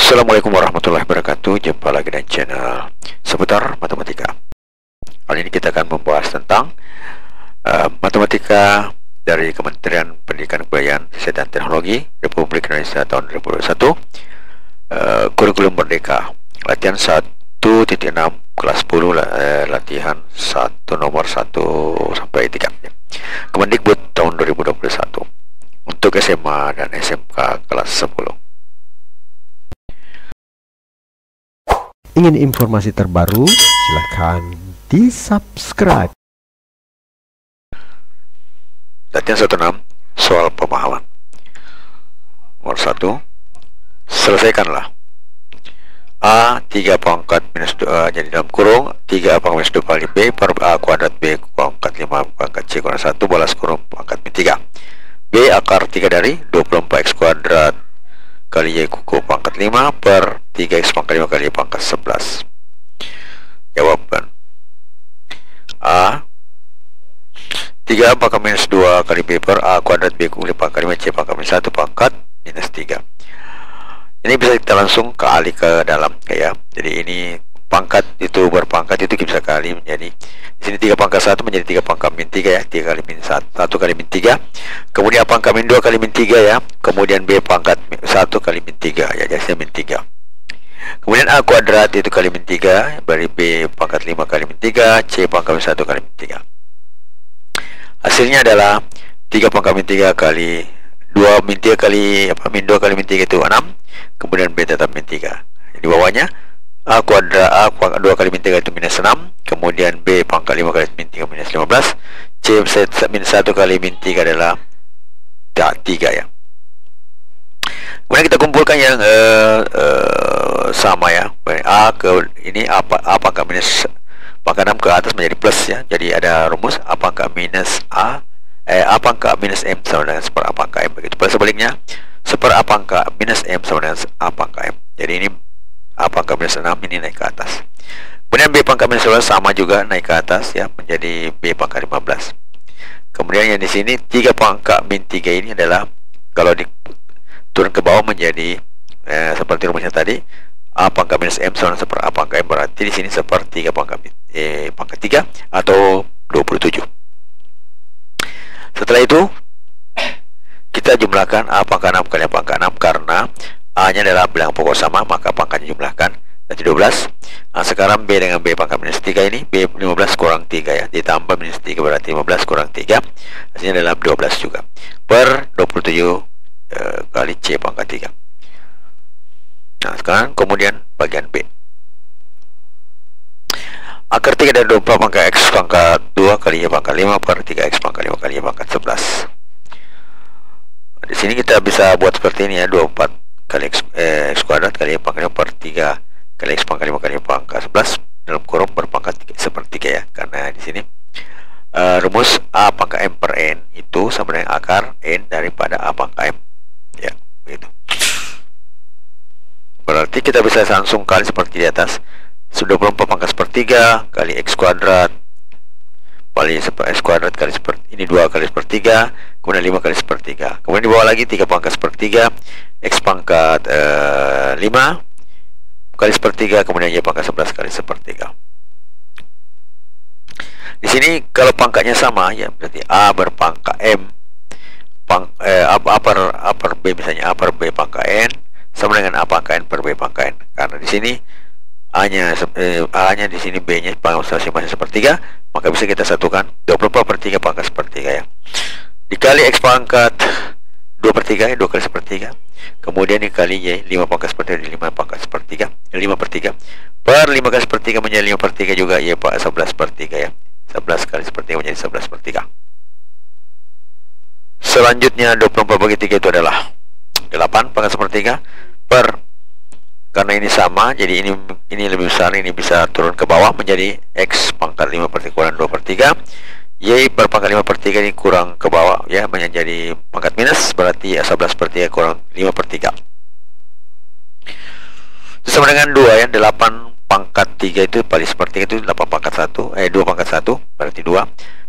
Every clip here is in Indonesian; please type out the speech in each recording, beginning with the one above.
Assalamualaikum warahmatullahi wabarakatuh. Jumpa lagi dengan channel seputar matematika. Kali ini kita akan membahas tentang matematika dari Kementerian Pendidikan Kebudayaan Riset dan Teknologi Republik Indonesia tahun 2021, kurikulum Merdeka, latihan 1.6 kelas 10, latihan 1 nomor 1 sampai 3 ya. Kemendikbud tahun 2021 untuk SMA dan SMK kelas 10. Ingin informasi terbaru? Silahkan di-subscribe. Latihan 16, soal pemahaman. Nomor 1, selesaikanlah. A 3 pangkat minus 2, jadi dalam kurung 3 pangkat minus 2 kali B per A kuadrat B pangkat 5 pangkat C kurang 1 balas kurung pangkat min 3. B akar 3 dari 24x kuadrat kali Y kuku pangkat 5 per 3x pangkat 5 kali Y pangkat 11. Jawaban A 3 pangkat minus 2 kali B per A kuadrat B kuku pangkat 5 C pangkat minus 1 pangkat minus 3. Ini bisa kita langsung kali ke dalam ya. Jadi ini pangkat itu berpangkat itu kita bisa kali menjadi di sini 3 pangkat 1 menjadi 3 pangkat min 3 ya, 3 kali min 1 kali min 3, kemudian A pangkat min 2 kali min 3 ya, kemudian B pangkat 1 kali min 3 ya, jadi min 3. Kemudian A kuadrat itu kali min 3 dari B pangkat 5 kali min 3 C pangkat min 1 kali min 3. Hasilnya adalah 3 pangkat min 3 kali 2 min 3 kali min 2 kali min 3 itu 6, kemudian B tetap min 3. Di bawahnya A kuadrat 2 kali min 3 itu minus 6, kemudian B pangkat 5 kali min 3 minus 15, C min 1 kali min 3 adalah 3 ya. Kemudian kita kumpulkan yang sama ya. A ke ini A pangkat minus pangkat 6 ke atas menjadi plus ya. Jadi ada rumus A pangkat minus A pangkat minus M sama dengan seper A pangkat M, begitu. Pada sebaliknya seper A pangkat minus M sama dengan A pangkat M. Jadi ini A pangkat minus 6 ini naik ke atas. Kemudian B pangkat minus 11 sama juga naik ke atas ya, menjadi B pangkat 15. Kemudian yang di sini 3 pangkat min 3 ini adalah kalau diturun ke bawah menjadi seperti rumusnya tadi, A pangkat minus M sama seper A pangkat M, berarti di sini seper 3 pangkat pangkat 3 atau 27. Setelah itu kita jumlahkan A pangkat 6 kali A pangkat 6 karena A nya adalah bilangan pokok sama, maka pangkatnya jumlahkan jadi 12. Nah, sekarang B dengan B pangkat minus 3 ini B 15 kurang 3 ya, ditambah minus 3 berarti 15 kurang 3, hasilnya adalah 12 juga per 27 kali C pangkat 3. Nah sekarang kemudian bagian B, akar 3 dari 24 pangkat X pangkat 2 kali Y pangkat 5 per 3X pangkat 5 kali Y pangkat 11. Nah, di sini kita bisa buat seperti ini ya, 24 kali X kuadrat kali Y pangkat 5 per 3 kali X pangkat 5 kali Y pangkat 11 dalam kurung berpangkat sepertiga ya, karena di sini rumus A pangkat M per N itu sama dengan akar N daripada A pangkat M ya, begitu. Berarti kita bisa langsung kali seperti di atas, 24 pangkat sepertiga kali X kuadrat kali X kuadrat kali sepertiga, ini 2 kali sepertiga, kemudian 5 kali sepertiga, kemudian di bawah lagi 3 pangkat sepertiga X pangkat 5 kali sepertiga, kemudian Y pangkat 11 kali sepertiga. Di sini kalau pangkatnya sama ya, berarti A berpangkat M A per B, misalnya A per B pangkat N sama dengan A pangkat N per B pangkat N, karena di sini A nya di sini B nya masing-masing sepertiga, maka bisa kita satukan 24 per 3 pangkat sepertiga ya, dikali X pangkat 2 per 3 ya, 2 kali sepertiga, kemudian dikali Y 5 pangkat sepertiga, 5 pangkat sepertiga 5 per 3 per 5 kali sepertiga menjadi 5 per 3 juga, Y 11 per 3 ya, 11 kali sepertiga menjadi 11 per 3. Selanjutnya 24 bagi 3 itu adalah 8 pangkat sepertiga per, karena ini sama jadi ini lebih besar, ini bisa turun ke bawah menjadi X pangkat 5 per 3 kurang 2 per 3, Y per pangkat 5 per 3 ini kurang ke bawah ya, menjadi pangkat minus, berarti 11 per 3 kurang 5 per 3 itu sama dengan 2 ya, 8 pangkat 3 itu kali sepertiga itu 8 pangkat 1 2 pangkat 1 berarti 2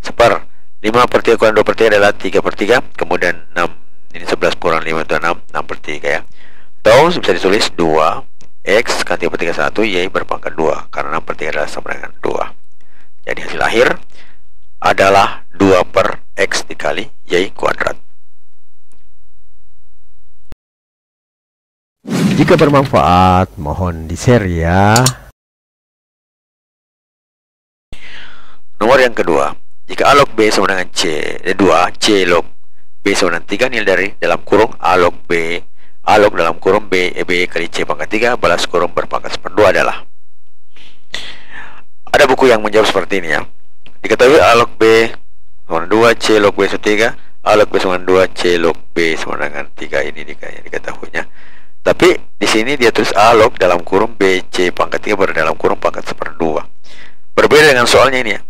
seper 5 per 3 kurang 2 per 3 adalah 3 per 3, kemudian 6 ini 11 kurang 5 itu 6 per 3 ya, Atau bisa ditulis 2 X kan 3 per 3 1 Y berpangkat 2, karena 6 per 3 adalah sama dengan 2. Jadi hasil akhir adalah 2 per X dikali Y kuadrat. Jika bermanfaat, mohon di-share ya. Nomor yang kedua, jika A log B sama dengan C 2, C log B sama dengan 3, nilai dari dalam kurung A log B, A log dalam kurung B kali C pangkat 3 balas kurung berpangkat 1/2 adalah. Ada buku yang menjawab seperti ini ya. Diketahui A log B sama dengan 2, C log B sama 3, A log B sama dengan 2, C log B sama dengan 3, ini diketahuinya. Tapi di sini dia tulis A log dalam kurung B C pangkat 3 dalam kurung pangkat 1/2. Berbeda dengan soalnya ini ya.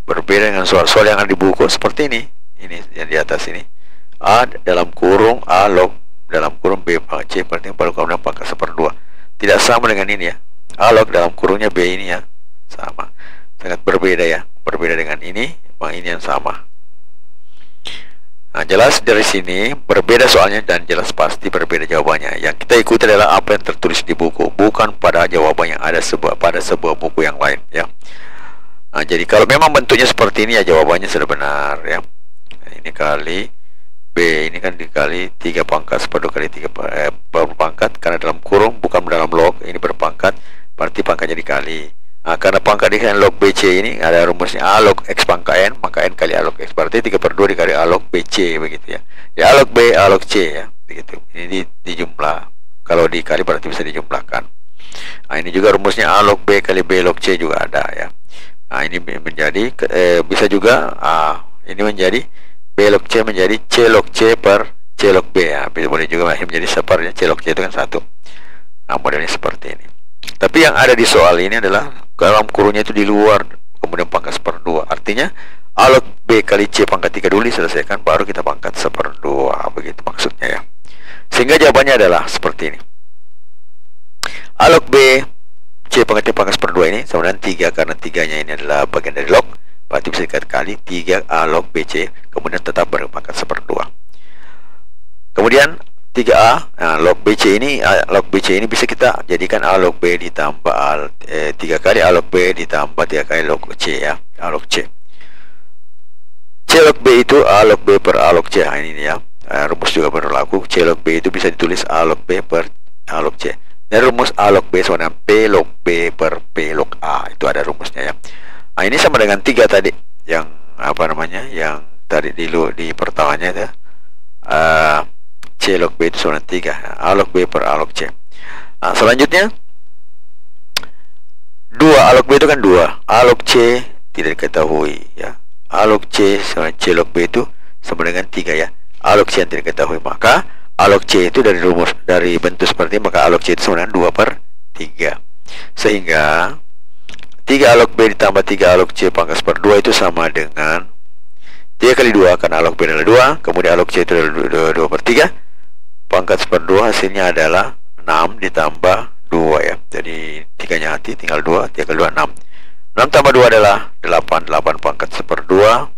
Berbeda dengan soal-soal yang ada di buku seperti ini. Ini yang di atas ini. A dalam kurung A log dalam kurung B pangkat C pangkat 3 kemudian pangkat 1/2. Tidak sama dengan ini ya. A log dalam kurungnya B ini ya. Sama. Sangat berbeda ya. Berbeda dengan ini, memang ini yang sama. Nah, jelas dari sini berbeda soalnya dan jelas pasti berbeda jawabannya. Yang kita ikuti adalah apa yang tertulis di buku, bukan pada jawaban yang ada pada sebuah buku yang lain ya. Nah, jadi kalau memang bentuknya seperti ini ya jawabannya sudah benar ya. Nah, ini kali B ini kan dikali 3 pangkat 1/2 kali 3 berpangkat, karena dalam kurung bukan dalam log, ini berpangkat berarti pangkatnya dikali. Nah, karena pangkat dikali log BC ini ada rumusnya A log X pangkat N maka N kali A log X, berarti 3/2 dikali A log BC begitu ya. Ya A log B A log C ya begitu. Ini dijumlah, kalau dikali berarti bisa dijumlahkan. Nah, ini juga rumusnya A log B kali B log C juga ada ya. Nah, ini menjadi bisa juga ini menjadi B log C menjadi C log C per C log B ya. Boleh juga menjadi sepernya C log C itu kan 1. Nah, modelnya seperti ini. Tapi yang ada di soal ini adalah dalam kurungnya itu di luar, kemudian pangkat 1/2. Artinya A log B kali C pangkat 3 dulu diselesaikan, baru kita pangkat 1/2. Begitu maksudnya ya. Sehingga jawabannya adalah seperti ini. A log B C pangkat 1/2 ini sama dengan 3, karena 3-nya ini adalah bagian dari log, berarti bisa dikali 3 A log BC, kemudian tetap berpangkat 1/2. Kemudian 3A, nah, log BC ini bisa kita jadikan A log B ditambah 3 kali A log B ditambah 3 kali log C ya, A log C. C log B itu A log B per A log C. Nah, ini ya, rumus juga berlaku. C log B itu bisa ditulis A log B per A log C. Dan rumus A log B sama dengan P log B per P log A, itu ada rumusnya ya. Nah, ini sama dengan 3 tadi, yang apa namanya, yang tadi di pertamanya ya. C log B itu sama dengan 3, A log B per A log C. Nah, selanjutnya 2 A log B itu kan 2, A log C tidak diketahui ya. A log C sama C log B itu sama dengan 3 ya. A log C yang tidak diketahui, maka A log C itu dari rumus, dari bentuk seperti ini, maka A log C itu sama dengan 2/3. Sehingga 3 A log B ditambah 3 A log C pangkat 1/2 itu sama dengan 3 kali 2, karena A log B adalah 2, kemudian A log C itu adalah 2/3, pangkat 1/2 hasilnya adalah 6 ditambah 2 ya. Jadi 3-nya hati, tinggal 2, 3 kali 2 6. 6 tambah 2 adalah 8, 8 pangkat 1/2.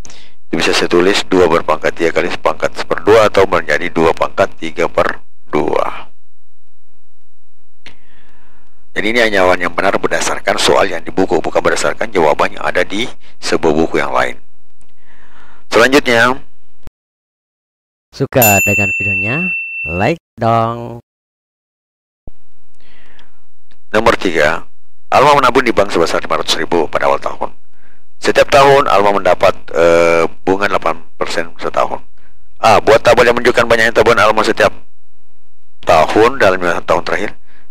Itu bisa saya tulis 2 berpangkat 3 kali pangkat 1/2 atau menjadi 2 pangkat 3/2. Jadi ini hanya jawaban yang benar berdasarkan soal yang di buku, bukan berdasarkan jawaban yang ada di sebuah buku yang lain. Selanjutnya, Suka dengan videonya? Like dong. nomor 3, Alma menabung di bank sebesar 500.000 pada awal tahun. Setiap tahun Alma mendapat bunga 8% setahun. A. Buat tabel yang menunjukkan banyaknya tabungan Alma setiap tahun dalam 5 tahun terakhir.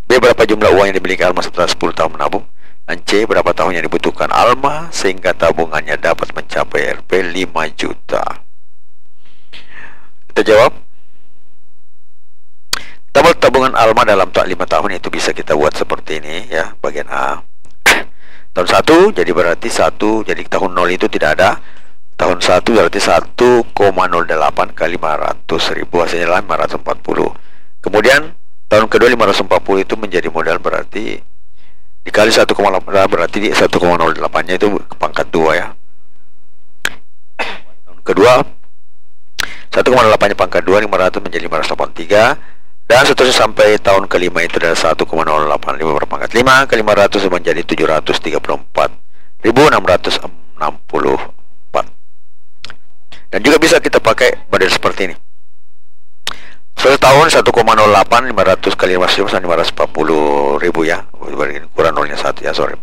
B. Berapa jumlah uang yang dimiliki Alma setelah 10 tahun menabung. Dan C. Berapa tahun yang dibutuhkan Alma sehingga tabungannya dapat mencapai Rp 5 juta. Kita jawab. Tabel tabungan Alma dalam 5 tahun itu bisa kita buat seperti ini ya. Bagian A, tahun 1 jadi berarti 1, jadi tahun 0 itu tidak ada. Tahun 1 berarti 1,08 kali 500.000, hasilnya adalah 540. Kemudian tahun kedua 540 itu menjadi modal, berarti dikali 1,8 berarti 1,08 nya itu pangkat 2 ya. Tahun kedua 1,8 nya pangkat 2, 500 menjadi 583. Dan seterusnya sampai tahun kelima itu adalah 1,085 berpangkat 5 ke 500 menjadi 734.664. Dan juga bisa kita pakai model seperti ini. Setahun 1,08 500 kali 540 ribu ya, kurang nolnya 1 ya, sorry.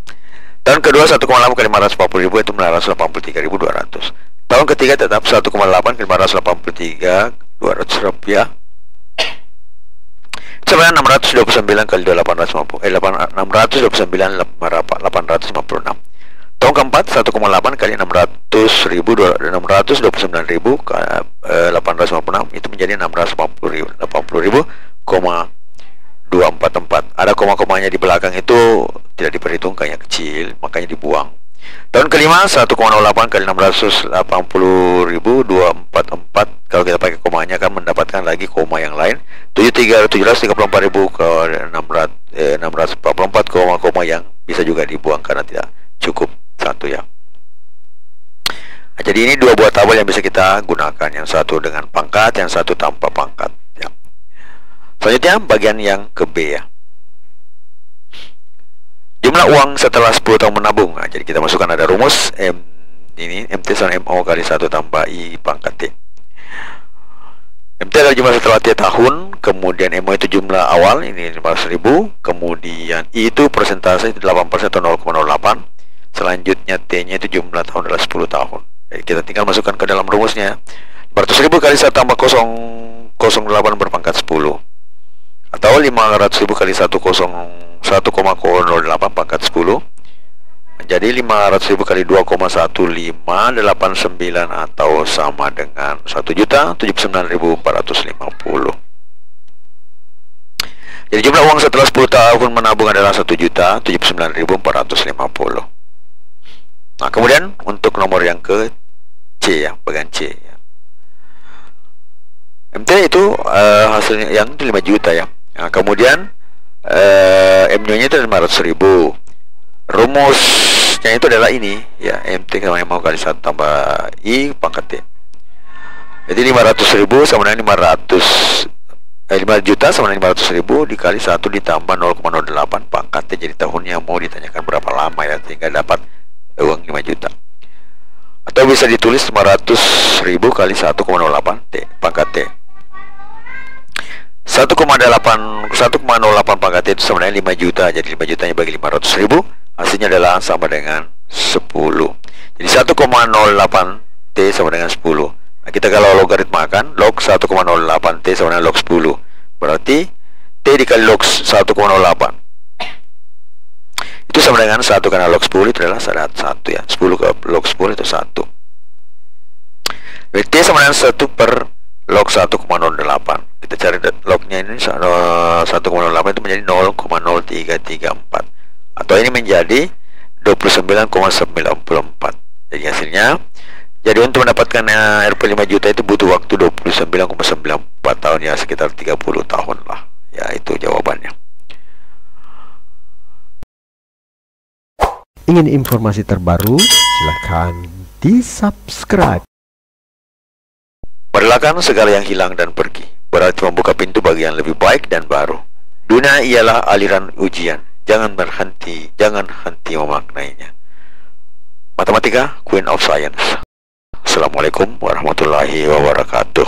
Tahun kedua 1,8 kali 540 ribu itu 983.200. Tahun ketiga tetap 1,8 kali 583.200 rupiah. Sebenarnya 629 kali 850 629.856. Tahun keempat 1,8 kali 629.856 itu menjadi 680.244. Ada koma-komanya di belakang itu tidak diperhitungkan, yang kecil, makanya dibuang. Tahun kelima 1,08 kali 680.244. Kalau kita pakai komanya kan mendapatkan lagi koma yang lain 734.000 ke 644 koma yang bisa juga dibuang karena tidak cukup satu ya. Nah, jadi ini dua buah tabel yang bisa kita gunakan, yang satu dengan pangkat, yang satu tanpa pangkat ya. Selanjutnya bagian yang ke B ya. Jumlah uang setelah 10 tahun menabung. Nah, jadi kita masukkan ada rumus MT sama MO kali 1 tambah I pangkat T. MT adalah jumlah setelah T tahun, kemudian MO itu jumlah awal, ini 500.000, kemudian I itu persentase itu 8% atau 0,08. Selanjutnya T-nya itu jumlah tahun adalah 10 tahun. Jadi kita tinggal masukkan ke dalam rumusnya. 500.000 kali 1 tambah 0,08 berpangkat 10. Atau 500.000 kali 1,08 pangkat 10 menjadi 500.000 kali 2,1589 atau sama dengan 1.079.450. Jadi jumlah uang setelah 10 tahun menabung adalah 1.079.450. Nah, kemudian untuk nomor yang ke C ya, bagian C ya. MT itu hasilnya yang 5 juta ya. Nah, kemudian MO-nya itu 500.000. Rumusnya itu adalah ini ya, MT sama MO kali 1 tambah I pangkat T. Jadi 500.000 sama dengan 5 juta sama dengan 500.000 dikali 1 ditambah 0,08 pangkat T. Jadi tahunnya mau ditanyakan berapa lama ya, sehingga dapat uang 5 juta. Atau bisa ditulis 500.000 kali 1,08 T pangkat T. 1,08 pangkat T itu sama dengan 5 juta. Jadi 5 jutanya bagi 500.000, hasilnya adalah sama dengan 10. Jadi 1,08 T sama dengan 10. Nah, kita kalau logaritmakan, log 1,08 T sama dengan log 10. Berarti T dikali log 1,08 itu sama dengan 1, karena log 10 itu adalah 1 ya. 10 ke log 10 itu 1. Jadi T sama dengan 1 per log 1,08. Kita cari lognya ini 1,08 itu menjadi 0,0334. Atau ini menjadi 29,94. Jadi hasilnya, jadi untuk mendapatkan RP 5 juta itu butuh waktu 29,94 tahun ya, sekitar 30 tahun lah. Ya, itu jawabannya. Ingin informasi terbaru? Silahkan di-subscribe. Merelakan segala yang hilang dan pergi, berarti membuka pintu bagi yang lebih baik dan baru. Dunia ialah aliran ujian. Jangan berhenti, jangan henti memaknainya. Matematika, Queen of Science. Assalamualaikum warahmatullahi wabarakatuh.